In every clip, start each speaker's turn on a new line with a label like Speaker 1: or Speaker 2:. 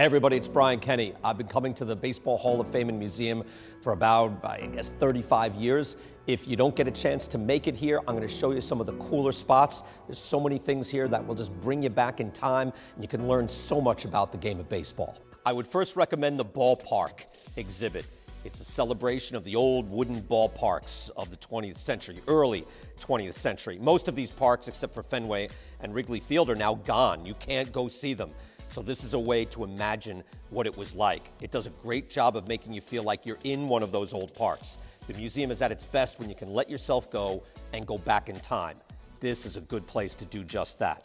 Speaker 1: Hey everybody, it's Brian Kenny. I've been coming to the Baseball Hall of Fame and Museum for about, I guess, 35 years. If you don't get a chance to make it here, I'm going to show you some of the cooler spots. There's so many things here that will just bring you back in time, and you can learn so much about the game of baseball. I would first recommend the ballpark exhibit. It's a celebration of the old wooden ballparks of the 20th century, early 20th century. Most of these parks, except for Fenway and Wrigley Field, are now gone. You can't go see them. So this is a way to imagine what it was like. It does a great job of making you feel like you're in one of those old parks. The museum is at its best when you can let yourself go and go back in time. This is a good place to do just that.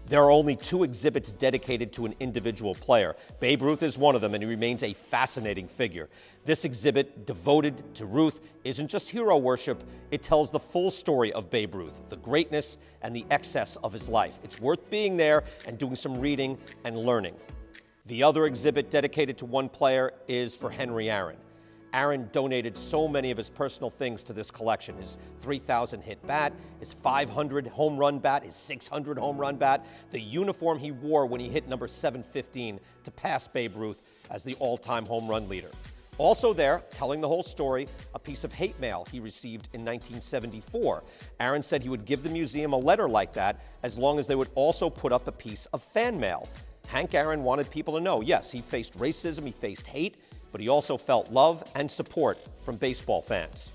Speaker 1: There are only 2 exhibits dedicated to an individual player. Babe Ruth is one of them, and he remains a fascinating figure. This exhibit, devoted to Ruth, isn't just hero worship. It tells the full story of Babe Ruth, the greatness and the excess of his life. It's worth being there and doing some reading and learning. The other exhibit dedicated to one player is for Henry Aaron. Aaron donated so many of his personal things to this collection. His 3,000 hit bat, his 500 home run bat, his 600 home run bat, the uniform he wore when he hit number 715 to pass Babe Ruth as the all-time home run leader. Also there, telling the whole story, a piece of hate mail he received in 1974. Aaron said he would give the museum a letter like that as long as they would also put up a piece of fan mail. Hank Aaron wanted people to know, yes, he faced racism, he faced hate, but he also felt love and support from baseball fans.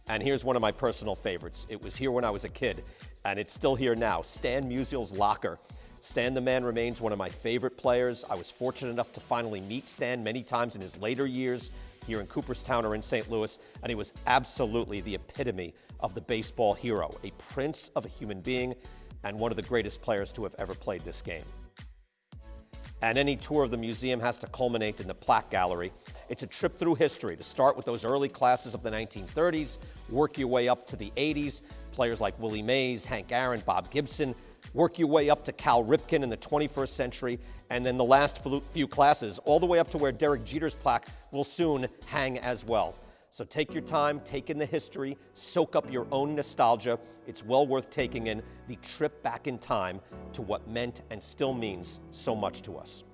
Speaker 1: And here's one of my personal favorites. It was here when I was a kid, and it's still here now. Stan Musial's locker. Stan the Man remains one of my favorite players. I was fortunate enough to finally meet Stan many times in his later years here in Cooperstown or in St. Louis, and he was absolutely the epitome of the baseball hero, a prince of a human being, and one of the greatest players to have ever played this game. And any tour of the museum has to culminate in the plaque gallery. It's a trip through history to start with those early classes of the 1930s, work your way up to the 80s, players like Willie Mays, Hank Aaron, Bob Gibson, work your way up to Cal Ripken in the 21st century, and then the last few classes, all the way up to where Derek Jeter's plaque will soon hang as well. So take your time, take in the history, soak up your own nostalgia. It's well worth taking in the trip back in time to what meant and still means so much to us.